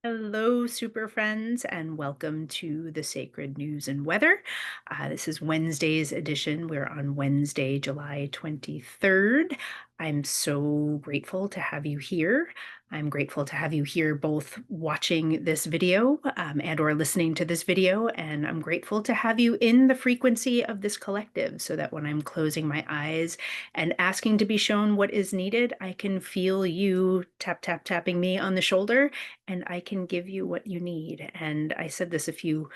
Hello, super friends, and welcome to the Sacred News and Weather. This is Wednesday's edition. We're on Wednesday, July 23rd. I'm so grateful to have you here. I'm grateful to have you here both watching this video and or listening to this video, and I'm grateful to have you in the frequency of this collective so that when I'm closing my eyes and asking to be shown what is needed, I can feel you tap, tap, tapping me on the shoulder and I can give you what you need. And I said this a few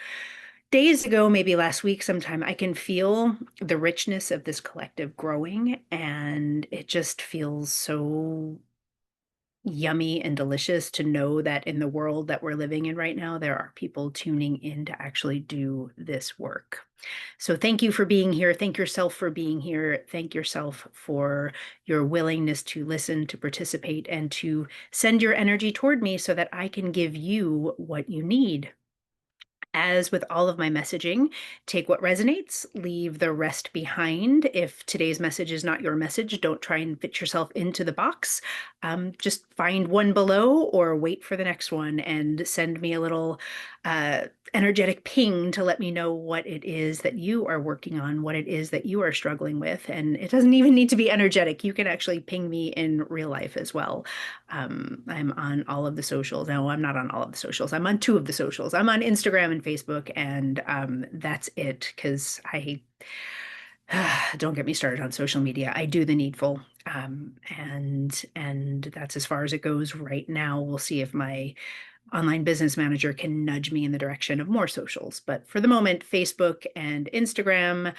days ago, maybe last week sometime. I can feel the richness of this collective growing, and it just feels so yummy and delicious to know that in the world that we're living in right now, there are people tuning in to actually do this work. So thank you for being here. Thank yourself for being here. Thank yourself for your willingness to listen, to participate, and to send your energy toward me so that I can give you what you need. As with all of my messaging, take what resonates, leave the rest behind. If today's message is not your message, don't try and fit yourself into the box. Just find one below or wait for the next one and send me a little energetic ping to let me know what it is that you are working on, what it is that you are struggling with. And it doesn't even need to be energetic. You can actually ping me in real life as well. I'm on all of the socials. No, I'm not on all of the socials. I'm on two of the socials. I'm on Instagram and Facebook, and that's it. Because I don't get me started on social media. I do the needful, and that's as far as it goes right now. We'll see if my online business manager can nudge me in the direction of more socials. But for the moment, Facebook and Instagram.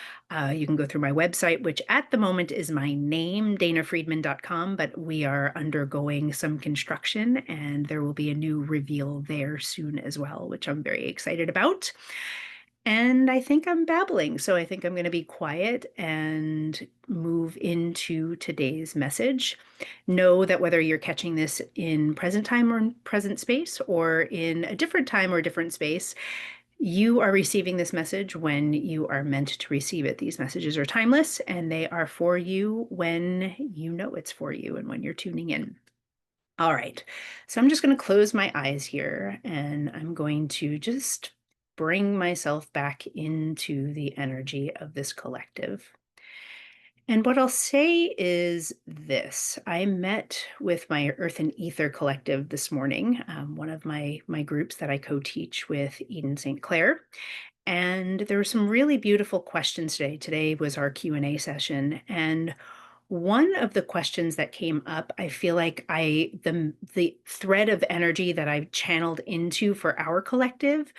You can go through my website, which at the moment is my name, danafriedman.com, but we are undergoing some construction and there will be a new reveal there soon as well, which I'm very excited about. And I think I'm babbling, so I think I'm going to be quiet and move into today's message. Know that whether you're catching this in present time or in present space, or in a different time or different space, you are receiving this message when you are meant to receive it. These messages are timeless and they are for you when you know it's for you and when you're tuning in. All right, so I'm just going to close my eyes here and I'm going to just bring myself back into the energy of this collective. And what I'll say is this. I met with my Earth and Ether collective this morning, one of my groups that I co-teach with Eden St. Clair. And there were some really beautiful questions today. Today was our Q&A session. And one of the questions that came up, I feel like the thread of energy that I've channeled into for our collective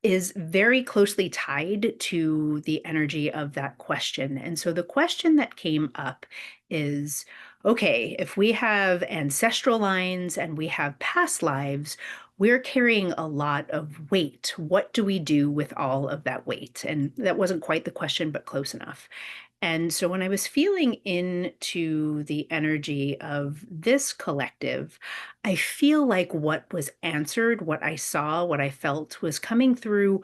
is very closely tied to the energy of that question. And so the question that came up is, okay, if we have ancestral lines and we have past lives, we're carrying a lot of weight. What do we do with all of that weight? And that wasn't quite the question, but close enough. And so when I was feeling into the energy of this collective, I feel like what was answered, what I saw, what I felt was coming through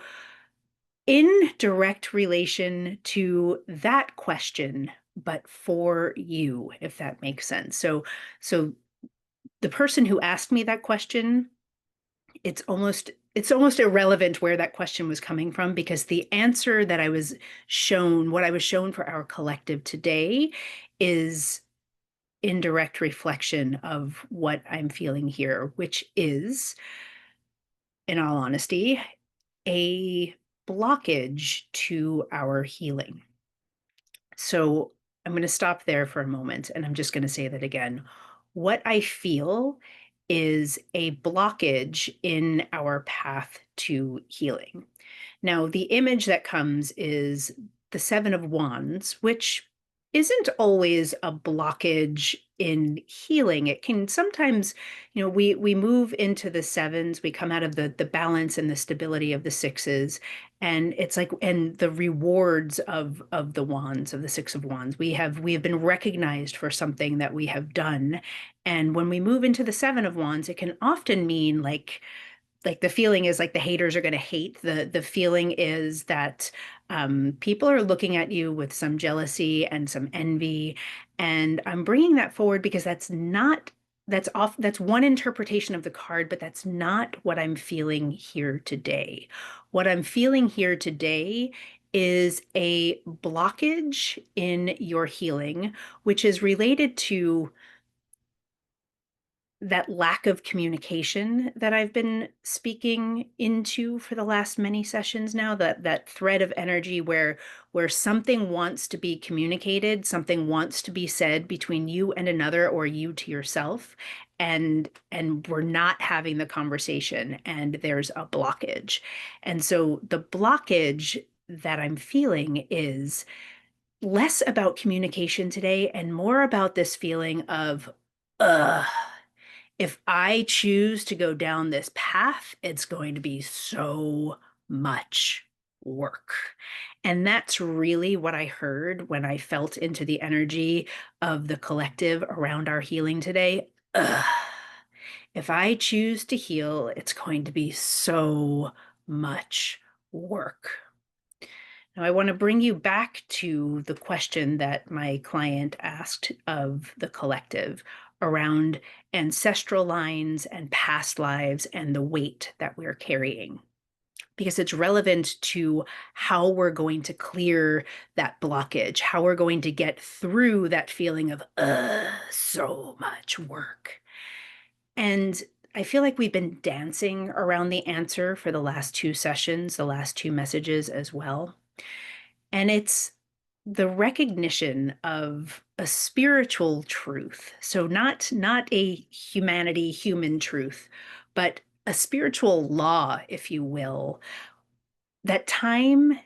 in direct relation to that question, but for you, if that makes sense. So the person who asked me that question, it's almost irrelevant where that question was coming from because the answer that I was shown, what I was shown for our collective today, is in direct reflection of what I'm feeling here, which is, in all honesty, a blockage to our healing. So I'm going to stop there for a moment and I'm just going to say that again. What I feel is a blockage in our path to healing. Now, the image that comes is the Seven of Wands, which isn't always a blockage in healing. It can sometimes, we move into the sevens, we come out of the balance and the stability of the sixes, and it's like, and the rewards of the wands, of the Six of Wands. We have been recognized for something that we have done. And when we move into the Seven of Wands, it can often mean like the feeling is like the haters are going to hate. The feeling is that people are looking at you with some jealousy and some envy. And I'm bringing that forward because that's not that's one interpretation of the card, but that's not what I'm feeling here today. What I'm feeling here today is a blockage in your healing, which is related to that lack of communication that I've been speaking into for the last many sessions now, that thread of energy where something wants to be communicated, something wants to be said between you and another or you to yourself, and we're not having the conversation and there's a blockage. And so the blockage that I'm feeling is less about communication today and more about this feeling of, ugh, if I choose to go down this path, it's going to be so much work. And that's really what I heard when I felt into the energy of the collective around our healing today. Ugh. If I choose to heal, it's going to be so much work. Now, I want to bring you back to the question that my client asked of the collective around ancestral lines and past lives and the weight that we're carrying, because it's relevant to how we're going to clear that blockage, how we're going to get through that feeling of, so much work. And I feel like we've been dancing around the answer for the last two sessions, the last two messages as well. And it's the recognition of a spiritual truth. So not a human truth, but a spiritual law, if you will, that time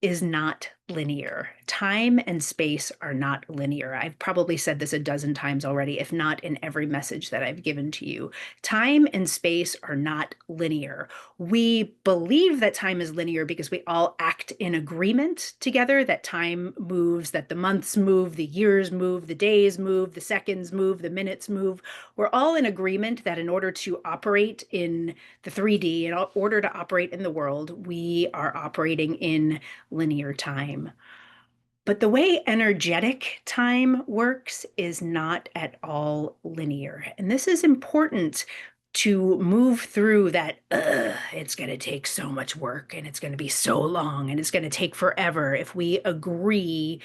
is not linear. Time and space are not linear. I've probably said this a dozen times already, if not in every message that I've given to you. Time and space are not linear. We believe that time is linear because we all act in agreement together that time moves, that the months move, the years move, the days move, the seconds move, the minutes move. We're all in agreement that in order to operate in the 3D, in order to operate in the world, we are operating in linear time. But the way energetic time works is not at all linear. And this is important to move through that, it's going to take so much work and it's going to be so long and it's going to take forever if we agree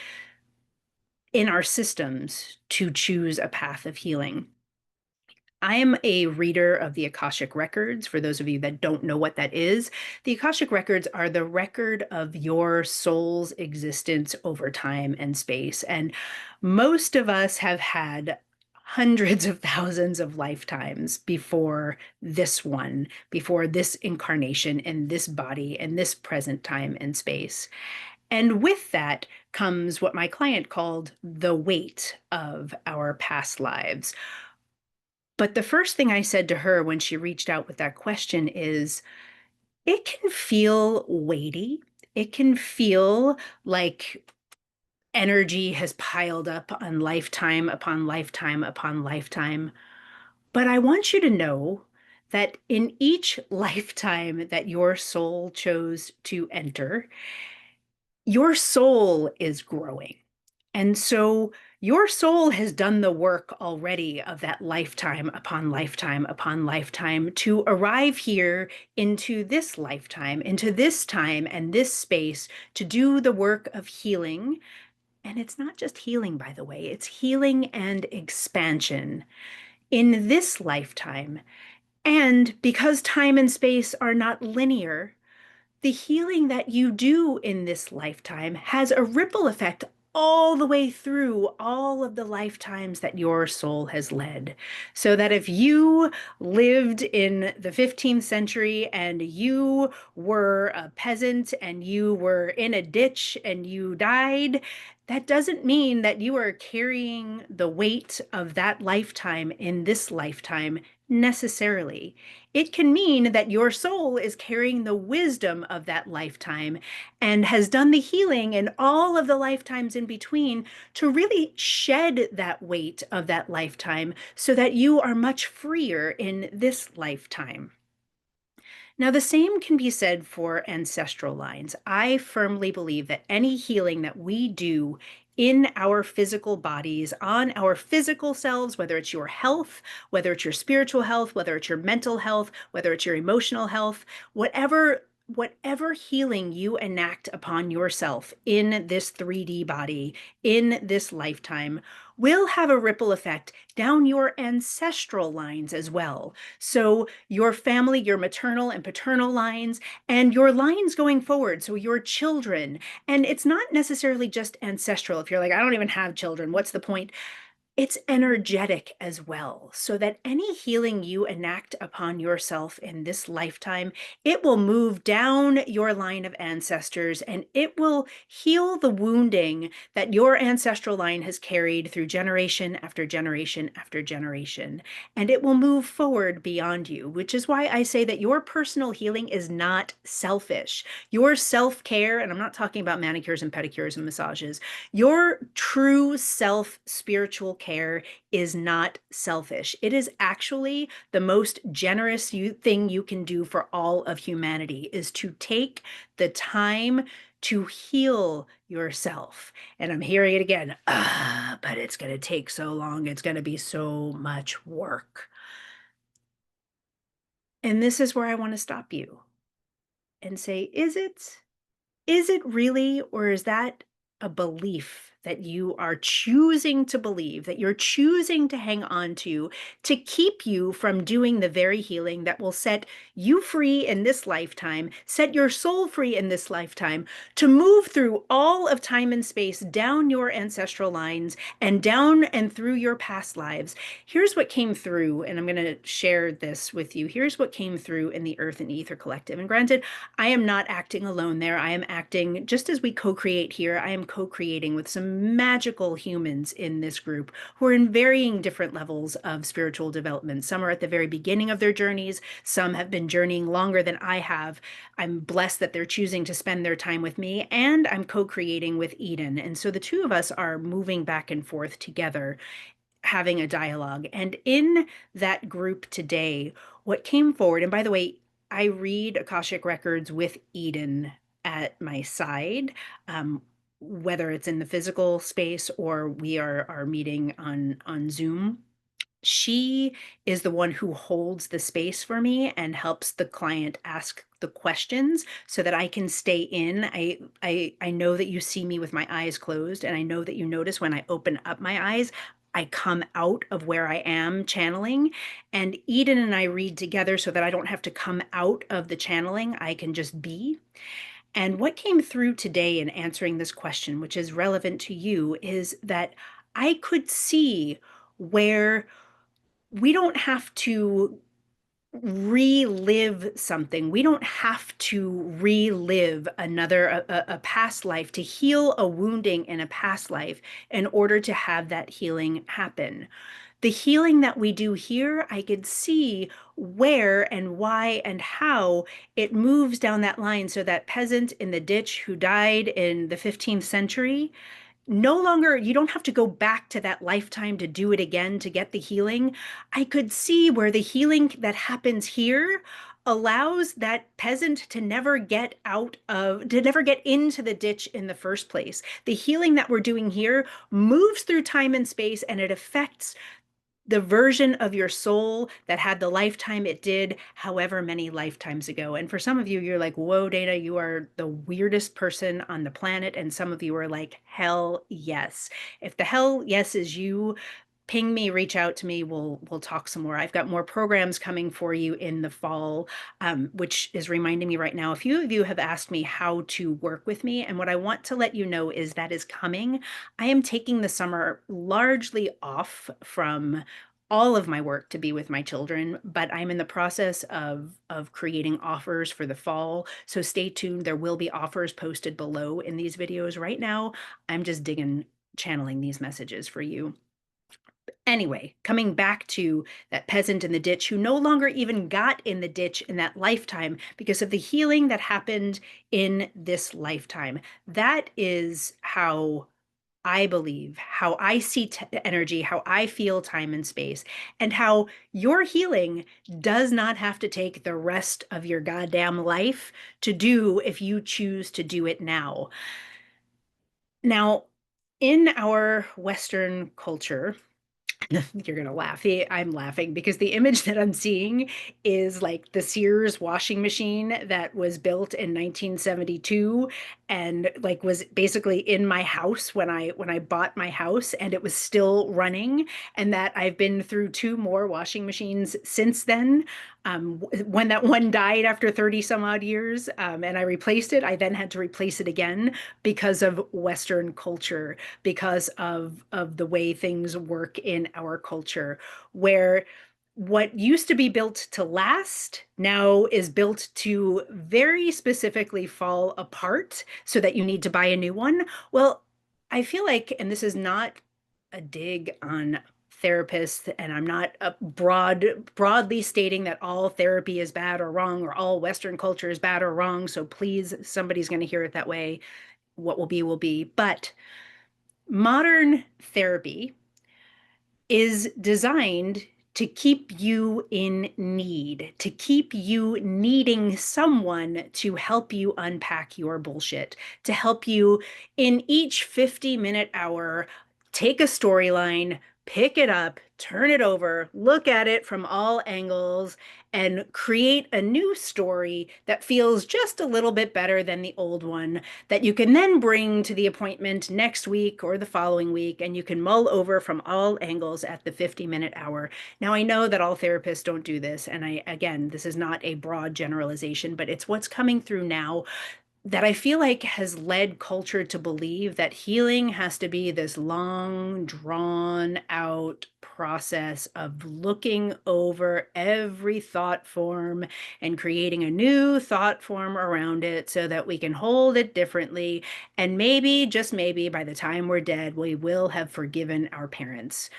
in our systems to choose a path of healing. I am a reader of the Akashic Records. For those of you that don't know what that is, the Akashic Records are the record of your soul's existence over time and space. And most of us have had hundreds of thousands of lifetimes before this one, before this incarnation in this body and this present time and space. And with that comes what my client called the weight of our past lives. But the first thing I said to her when she reached out with that question is, it can feel weighty. It can feel like energy has piled up on lifetime upon lifetime upon lifetime. But I want you to know that in each lifetime that your soul chose to enter, your soul is growing. And so your soul has done the work already of that lifetime upon lifetime upon lifetime to arrive here into this lifetime, into this time and this space to do the work of healing. And it's not just healing, by the way, it's healing and expansion in this lifetime. And because time and space are not linear, the healing that you do in this lifetime has a ripple effect all the way through all of the lifetimes that your soul has led. So that if you lived in the 15th century and you were a peasant and you were in a ditch and you died, that doesn't mean that you are carrying the weight of that lifetime in this lifetime necessarily. It can mean that your soul is carrying the wisdom of that lifetime and has done the healing in all of the lifetimes in between to really shed that weight of that lifetime so that you are much freer in this lifetime. Now, the same can be said for ancestral lines. I firmly believe that any healing that we do in our physical bodies, on our physical selves, whether it's your health, whether it's your spiritual health, whether it's your mental health, whether it's your emotional health, whatever healing you enact upon yourself in this 3D body, in this lifetime, will have a ripple effect down your ancestral lines as well. So your family, your maternal and paternal lines, and your lines going forward, so your children. And it's not necessarily just ancestral. If you're like, I don't even have children, what's the point? It's energetic as well, so that any healing you enact upon yourself in this lifetime, it will move down your line of ancestors and it will heal the wounding that your ancestral line has carried through generation after generation after generation. And it will move forward beyond you, which is why I say that your personal healing is not selfish. Your self-care, and I'm not talking about manicures and pedicures and massages, your true self spiritual care is not selfish. It is actually the most generous thing you can do for all of humanity, is to take the time to heal yourself. And I'm hearing it again, but it's going to take so long. It's going to be so much work. And this is where I want to stop you and say, is it? Is it really, or is that a belief that you are choosing to believe, that you're choosing to hang on to keep you from doing the very healing that will set you free in this lifetime, set your soul free in this lifetime, to move through all of time and space, down your ancestral lines and down and through your past lives? Here's what came through, and I'm going to share this with you. Here's what came through in the Earth and Ether Collective. And granted, I am not acting alone there. I am acting just as we co-create here. I am co-creating with some magical humans in this group who are in varying different levels of spiritual development. Some are at the very beginning of their journeys. Some have been journeying longer than I have. I'm blessed that they're choosing to spend their time with me, and I'm co-creating with Eden. And so the two of us are moving back and forth together, having a dialogue. And in that group today, what came forward, and by the way, I read Akashic Records with Eden at my side, whether it's in the physical space or we are meeting on Zoom. She is the one who holds the space for me and helps the client ask the questions so that I can stay in. I know that you see me with my eyes closed, and I know that you notice when I open up my eyes, I come out of where I am channeling. And Eden and I read together so that I don't have to come out of the channeling. I can just be. And what came through today in answering this question, which is relevant to you, is that I could see where we don't have to relive something. We don't have to relive a past life to heal a wounding in a past life in order to have that healing happen. The healing that we do here, I could see where and why and how it moves down that line. So that peasant in the ditch who died in the 15th century, no longer, you don't have to go back to that lifetime to do it again to get the healing. I could see where the healing that happens here allows that peasant to never get to never get into the ditch in the first place. The healing that we're doing here moves through time and space, and it affects the version of your soul that had the lifetime it did however many lifetimes ago. And for some of you, you're like, whoa, Dana, you are the weirdest person on the planet. And some of you are like, hell yes. If the hell yes is you, ping me, reach out to me. We'll talk some more. I've got more programs coming for you in the fall, which is reminding me right now. A few of you have asked me how to work with me, and what I want to let you know is that is coming. I am taking the summer largely off from all of my work to be with my children, but I'm in the process of creating offers for the fall. So stay tuned. There will be offers posted below in these videos. Right now, I'm just channeling these messages for you. Anyway, coming back to that peasant in the ditch who no longer even got in the ditch in that lifetime because of the healing that happened in this lifetime. That is how I believe, how I see energy, how I feel time and space, and how your healing does not have to take the rest of your goddamn life to do if you choose to do it now. Now, In our Western culture, you're gonna laugh. I'm laughing because the image that I'm seeing is like the Sears washing machine that was built in 1972 and like was basically in my house when I bought my house and it was still running, and that I've been through two more washing machines since then. When that one died after 30 some odd years, and I replaced it, I then had to replace it again because of Western culture, because of the way things work in our culture, where what used to be built to last now is built to very specifically fall apart so that you need to buy a new one. Well, I feel like, and this is not a dig on therapists, and I'm not broadly stating that all therapy is bad or wrong or all Western culture is bad or wrong. So please, somebody's going to hear it that way. What will be will be. But modern therapy is designed to keep you in need, to keep you needing someone to help you unpack your bullshit, to help you in each 50-minute hour take a storyline, pick it up, turn it over, look at it from all angles, and create a new story that feels just a little bit better than the old one that you can then bring to the appointment next week or the following week, and you can mull over from all angles at the 50-minute hour. Now, I know that all therapists don't do this, and again, this is not a broad generalization, but it's what's coming through now that I feel like has led culture to believe that healing has to be this long, drawn out process of looking over every thought form and creating a new thought form around it so that we can hold it differently. And maybe, just maybe, by the time we're dead, we will have forgiven our parents.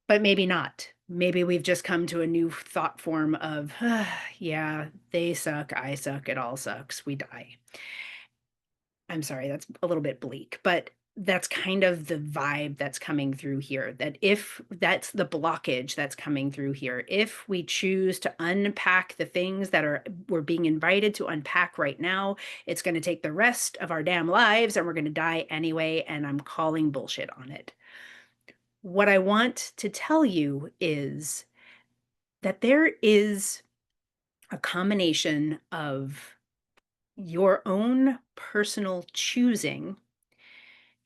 But maybe not. Maybe we've just come to a new thought form of, yeah, they suck, I suck, it all sucks, we die. I'm sorry, that's a little bit bleak, but that's kind of the vibe that's coming through here. That if that's the blockage that's coming through here, if we choose to unpack the things that we're being invited to unpack right now, it's going to take the rest of our damn lives and we're going to die anyway. And I'm calling bullshit on it. What I want to tell you is that there is a combination of your own personal choosing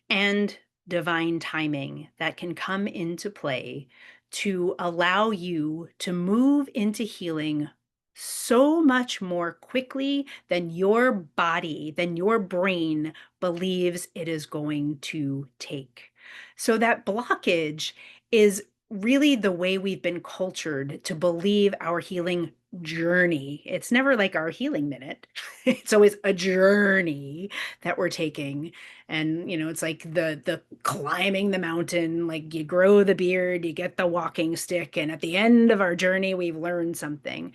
and divine timing that can come into play to allow you to move into healing so much more quickly than your body, than your brain believes it is going to take. So that blockage is really the way we've been cultured to believe our healing journey. It's never like our healing minute. It's always a journey that we're taking. And it's like the climbing the mountain, like you grow the beard, you get the walking stick, and at the end of our journey we've learned something.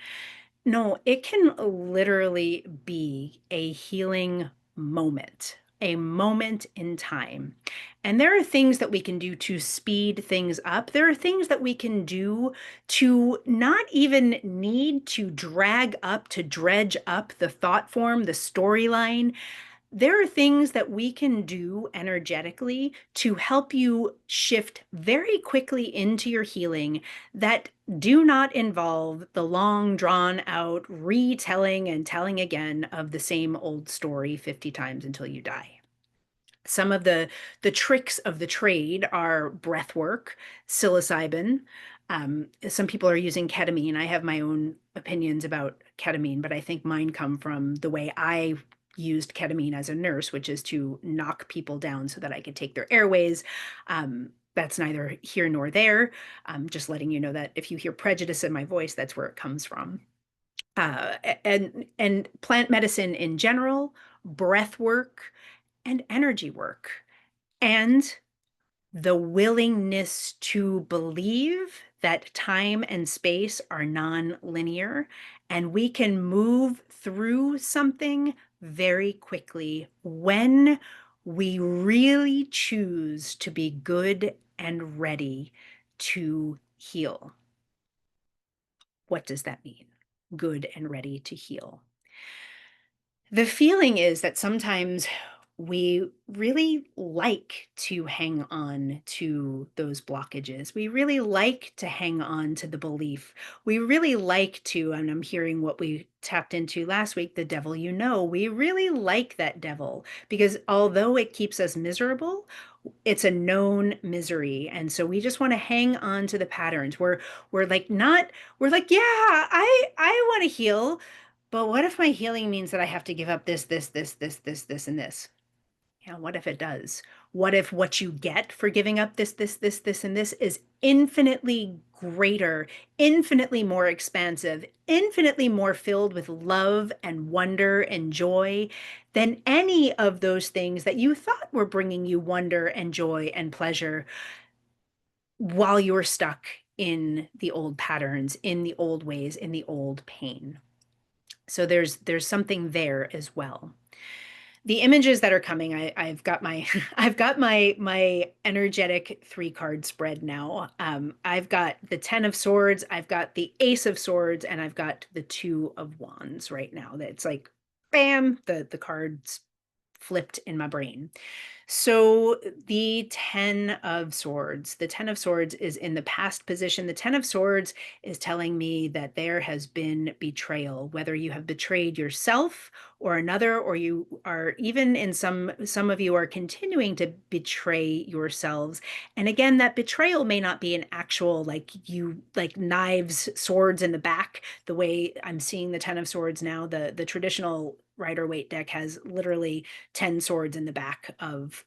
No, it can literally be a healing moment, a moment in time. And there are things that we can do to speed things up. There are things that we can do to not even need to drag up, to dredge up the thought form, the storyline. There are things that we can do energetically to help you shift very quickly into your healing that do not involve the long, drawn out retelling and telling again of the same old story 50 times until you die. Some of the tricks of the trade are breath work, psilocybin. Some people are using ketamine. I have my own opinions about ketamine, but I think mine come from the way I used ketamine as a nurse, which is to knock people down so that I could take their airways. That's neither here nor there. Just letting you know that if you hear prejudice in my voice, that's where it comes from. And plant medicine in general, breath work, and energy work, and the willingness to believe that time and space are non-linear and we can move through something very quickly when we really choose to be good and ready to heal. What does that mean? Good and ready to heal. The feeling is that sometimes we really like to hang on to those blockages. We really like to hang on to the belief. We really like to, and I'm hearing what we tapped into last week, the devil you know. We really like that devil because although it keeps us miserable, it's a known misery. And so we just want to hang on to the patterns. We're like not, we're like, yeah, I want to heal. But what if my healing means that I have to give up this, and this? Yeah, what if it does? What if what you get for giving up this, and this is infinitely greater, infinitely more expansive, infinitely more filled with love and wonder and joy than any of those things that you thought were bringing you wonder and joy and pleasure while you were stuck in the old patterns, in the old ways, in the old pain. So there's something there as well. The images that are coming, I've got my I've got my energetic 3 card spread now. I've got the 10 of Swords, I've got the Ace of Swords, and I've got the 2 of Wands right now. That's like bam, the cards flipped in my brain. So the 10 of Swords is in the past position. The 10 of Swords is telling me that there has been betrayal, whether you have betrayed yourself or another, or you are even in some of you are continuing to betray yourselves. And again, that betrayal may not be an actual like you like knives, swords in the back, the way I'm seeing the 10 of Swords now. The traditional Rider Waite deck has literally 10 swords in the back of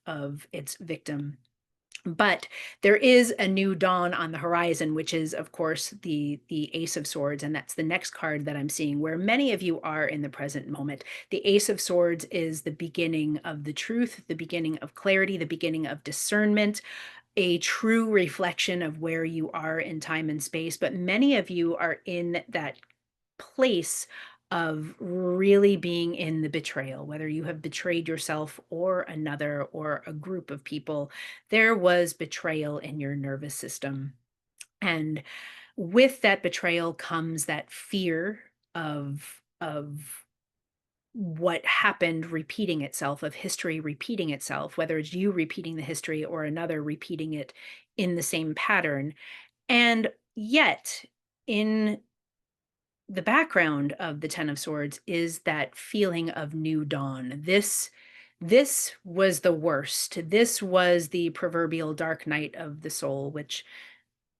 its victim. But there is a new dawn on the horizon, which is, of course, the Ace of Swords, and that's the next card that I'm seeing, where many of you are in the present moment. The Ace of Swords is the beginning of the truth, the beginning of clarity, the beginning of discernment, a true reflection of where you are in time and space. But many of you are in that place of really being in the betrayal, whether you have betrayed yourself or another or a group of people, there was betrayal in your nervous system. And with that betrayal comes that fear of what happened repeating itself, of history repeating itself, whether it's you repeating the history or another repeating it in the same pattern. And yet, in the background of the 10 of Swords is that feeling of new dawn. This was the worst. This was the proverbial dark night of the soul, which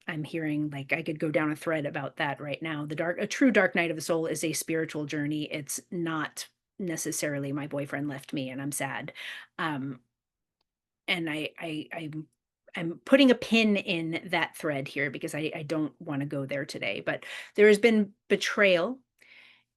I'm hearing like I could go down a thread about that right now. A true dark night of the soul is a spiritual journey. It's not necessarily my boyfriend left me and I'm sad. Um, and I'm putting a pin in that thread here because I don't want to go there today. But there has been betrayal,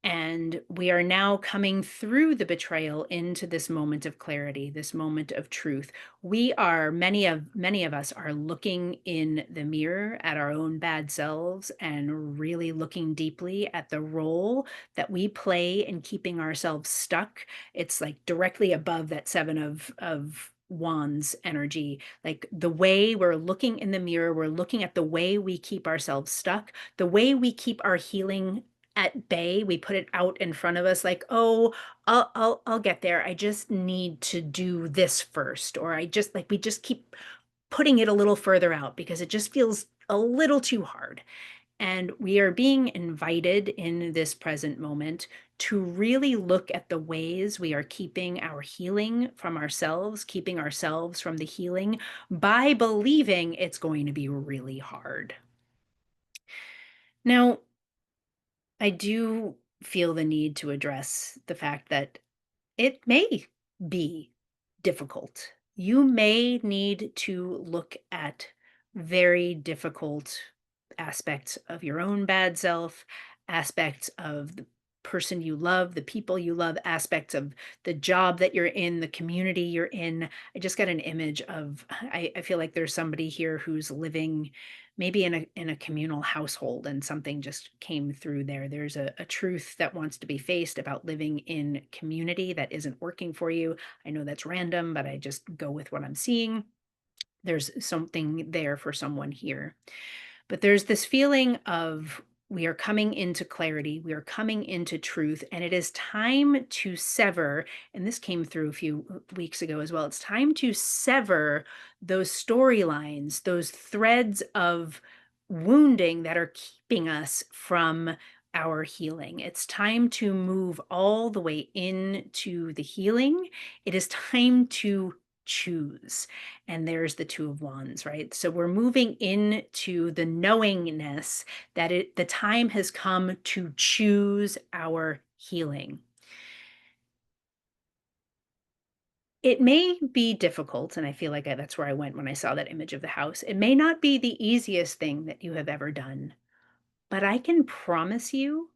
and we are now coming through the betrayal into this moment of clarity, this moment of truth. We are, many of us are looking in the mirror at our own bad selves and really looking deeply at the role that we play in keeping ourselves stuck. It's like directly above that 7 of Wands energy. Like the way we're looking in the mirror, we're looking at the way we keep ourselves stuck, the way we keep our healing at bay. We put it out in front of us like, oh, I'll get there. I just need to do this first. Or I just like we just keep putting it a little further out because it just feels a little too hard. And we are being invited in this present moment to really look at the ways we are keeping our healing from ourselves, keeping ourselves from the healing by believing it's going to be really hard. Now, I do feel the need to address the fact that it may be difficult. You may need to look at very difficult aspects of your own bad self, aspects of the person you love, the people you love, aspects of the job that you're in, the community you're in. I just got an image of, I feel like there's somebody here who's living maybe in a communal household and something just came through there. There's a truth that wants to be faced about living in community that isn't working for you. I know that's random, but I just go with what I'm seeing. There's something there for someone here. But there's this feeling of We are coming into clarity. We are coming into truth. And it is time to sever. And this came through a few weeks ago as well. It's time to sever those storylines, those threads of wounding that are keeping us from our healing. It's time to move all the way into the healing. It is time to choose. And there's the Two of Wands, right? So we're moving into the knowingness that the time has come to choose our healing. It may be difficult, and I feel like that's where I went when I saw that image of the house. It may not be the easiest thing that you have ever done, but I can promise you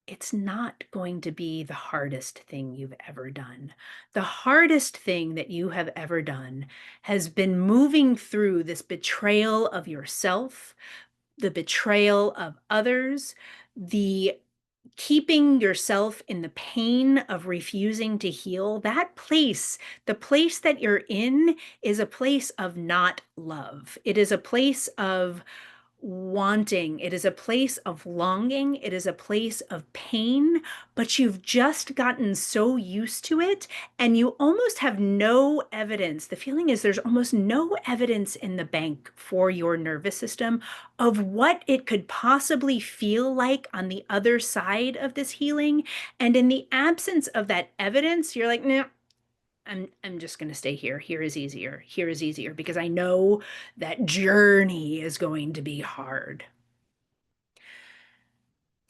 it's not going to be the hardest thing you've ever done. The hardest thing that you have ever done has been moving through this betrayal of yourself, the betrayal of others, the keeping yourself in the pain of refusing to heal. That place, the place that you're in, is a place of not love. It is a place of wanting. It is a place of longing. It is a place of pain, but you've just gotten so used to it and you almost have no evidence. The feeling is there's almost no evidence in the bank for your nervous system of what it could possibly feel like on the other side of this healing. And in the absence of that evidence, you're like, no, I'm just going to stay here. Here is easier. Here is easier because I know that journey is going to be hard.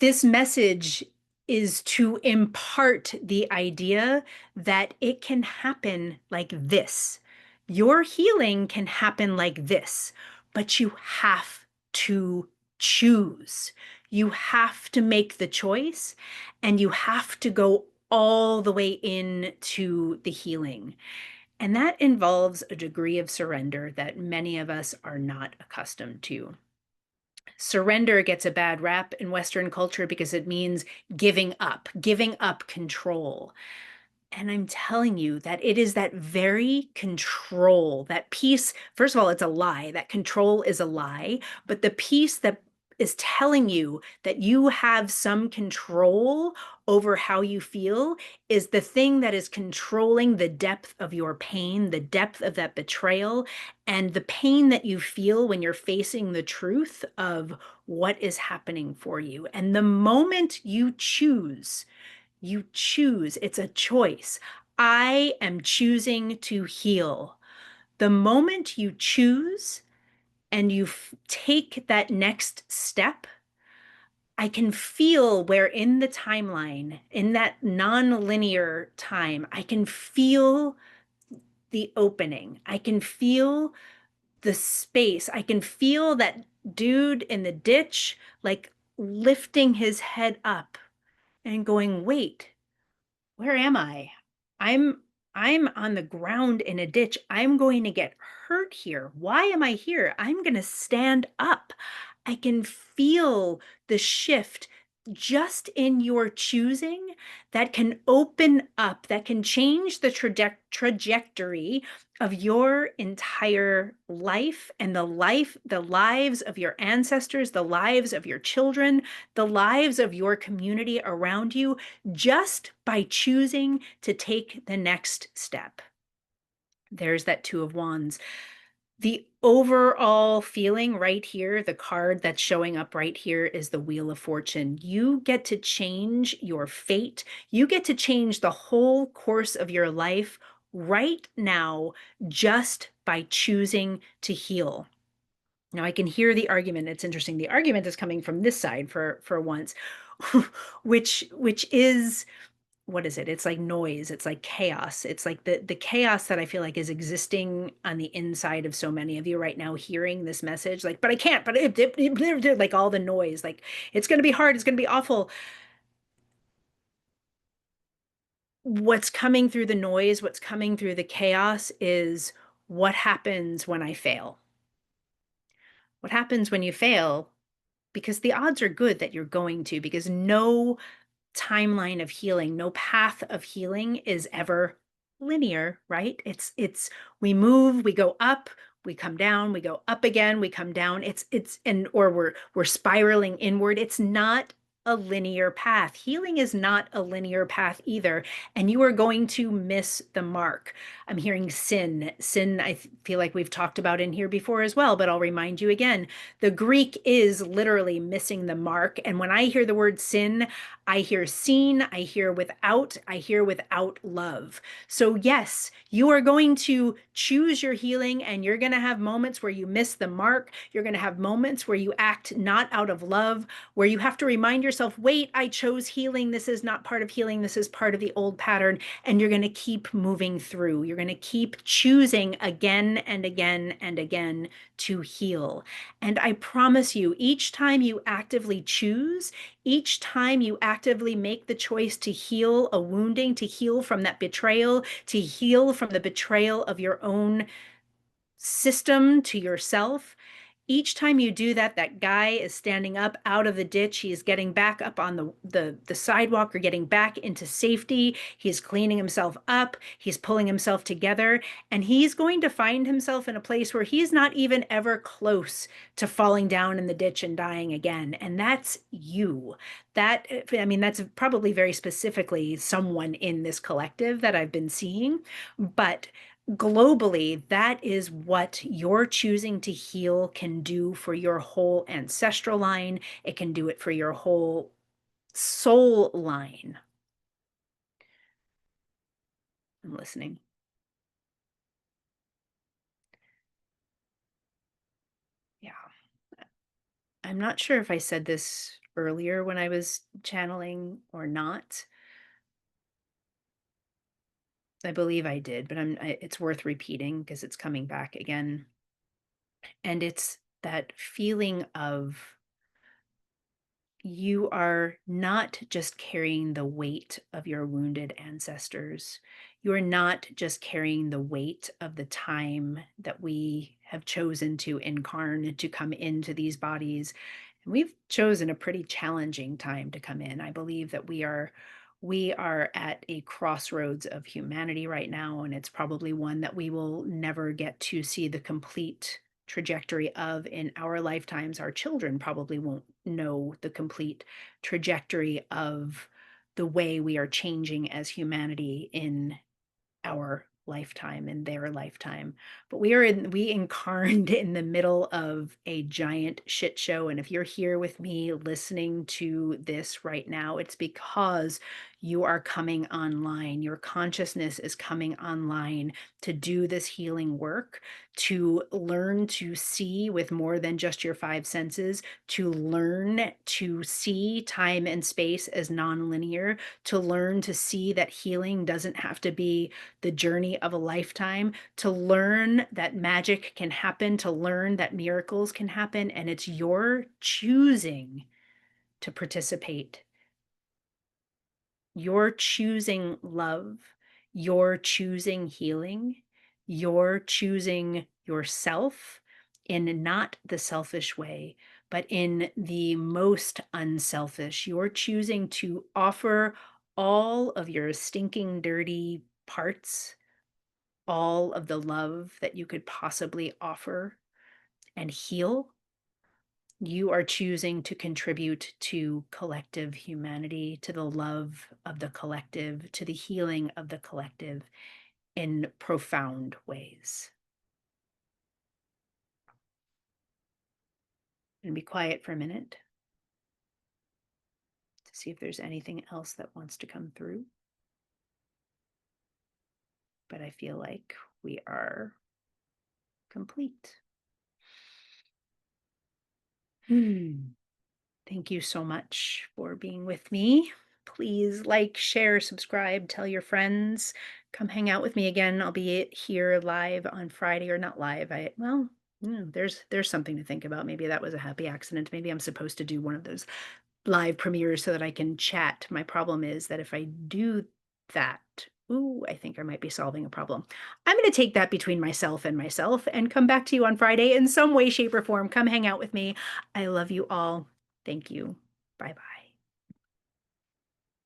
This message is to impart the idea that it can happen like this. Your healing can happen like this, but you have to choose. You have to make the choice and you have to go all the way into the healing. And that involves a degree of surrender that many of us are not accustomed to. Surrender gets a bad rap in Western culture because it means giving up control. And I'm telling you that it is that very control, that piece. First of all, it's a lie. That control is a lie. But the piece that is telling you that you have some control over how you feel is the thing that is controlling the depth of your pain, the depth of that betrayal, and the pain that you feel when you're facing the truth of what is happening for you. And the moment you choose, it's a choice. I am choosing to heal. The moment you choose and you take that next step, I can feel where in the timeline, in that non-linear time, I can feel the opening. I can feel the space. I can feel that dude in the ditch, like lifting his head up and going, wait, where am I? I'm I'm on the ground in a ditch. I'm going to get hurt here. Why am I here? I'm going to stand up. I can feel the shift just in your choosing that can open up, that can change the trajectory of your entire life and the lives of your ancestors, the lives of your children, the lives of your community around you, just by choosing to take the next step. There's that Two of Wands. The overall feeling right here, the card that's showing up right here is the Wheel of Fortune. You get to change your fate. You get to change the whole course of your life right now just by choosing to heal. Now I can hear the argument. It's interesting. The argument is coming from this side for once, which is, what is it? It's like noise. It's like chaos. It's like the chaos that I feel like is existing on the inside of so many of you right now hearing this message. Like, but I can't, but like all the noise, like it's going to be hard. It's going to be awful. What's coming through the noise, what's coming through the chaos is what happens when I fail. What happens when you fail? Because the odds are good that you're going to, because no timeline of healing, no path of healing is ever linear, right? It's we move, we go up, we come down, we go up again, we come down. And or we're spiraling inward. It's not a linear path. Healing is not a linear path either, and you are going to miss the mark. I'm hearing sin. Sin, I feel like we've talked about in here before as well, but I'll remind you again. The Greek is literally missing the mark. And when I hear the word sin, I hear seen, I hear without love. So, yes, you are going to choose your healing, and you're going to have moments where you miss the mark. You're going to have moments where you act not out of love, where you have to remind yourself, wait, I chose healing. This is not part of healing. This is part of the old pattern. And you're going to keep moving through. You're going to keep choosing again and again and again to heal. And I promise you, each time you actively choose, each time you actively make the choice to heal a wounding, to heal from that betrayal, to heal from the betrayal of your own system to yourself, each time you do that, that guy is standing up out of the ditch. He is getting back up on the sidewalk or getting back into safety. He's cleaning himself up. He's pulling himself together. And he's going to find himself in a place where he's not even ever close to falling down in the ditch and dying again. And that's you. That, I mean, that's probably very specifically someone in this collective that I've been seeing. But globally, that is what you're choosing to heal can do for your whole ancestral line. It can do it for your whole soul line. I'm listening. Yeah. I'm not sure if I said this earlier when I was channeling or not. I believe I did, but it's worth repeating because it's coming back again. And it's that feeling of you are not just carrying the weight of your wounded ancestors. You are not just carrying the weight of the time that we have chosen to incarnate, to come into these bodies. And we've chosen a pretty challenging time to come in. I believe that we are at a crossroads of humanity right now, and it's probably one that we will never get to see the complete trajectory of in our lifetimes. Our children probably won't know the complete trajectory of the way we are changing as humanity in our lifetime, in their lifetime. But we incarnate in the middle of a giant shit show. And if you're here with me listening to this right now, it's because you are coming online. Your consciousness is coming online to do this healing work, to learn to see with more than just your five senses, to learn to see time and space as nonlinear, to learn to see that healing doesn't have to be the journey of a lifetime, to learn that magic can happen, to learn that miracles can happen, and it's your choosing to participate. You're choosing love, you're choosing healing, you're choosing yourself in not the selfish way, but in the most unselfish. You're choosing to offer all of your stinking, dirty parts, all of the love that you could possibly offer and heal. You are choosing to contribute to collective humanity, to the love of the collective, to the healing of the collective in profound ways. And be quiet for a minute to see if there's anything else that wants to come through. But I feel like we are complete. Thank you so much for being with me. Please like, share, subscribe, tell your friends. Come hang out with me again. I'll be here live on Friday, or not live. There's something to think about. Maybe that was a happy accident. Maybe I'm supposed to do one of those live premieres so that I can chat. My problem is that if I do that, ooh, I think I might be solving a problem. I'm going to take that between myself and come back to you on Friday in some way, shape, or form. Come hang out with me. I love you all. Thank you. Bye bye.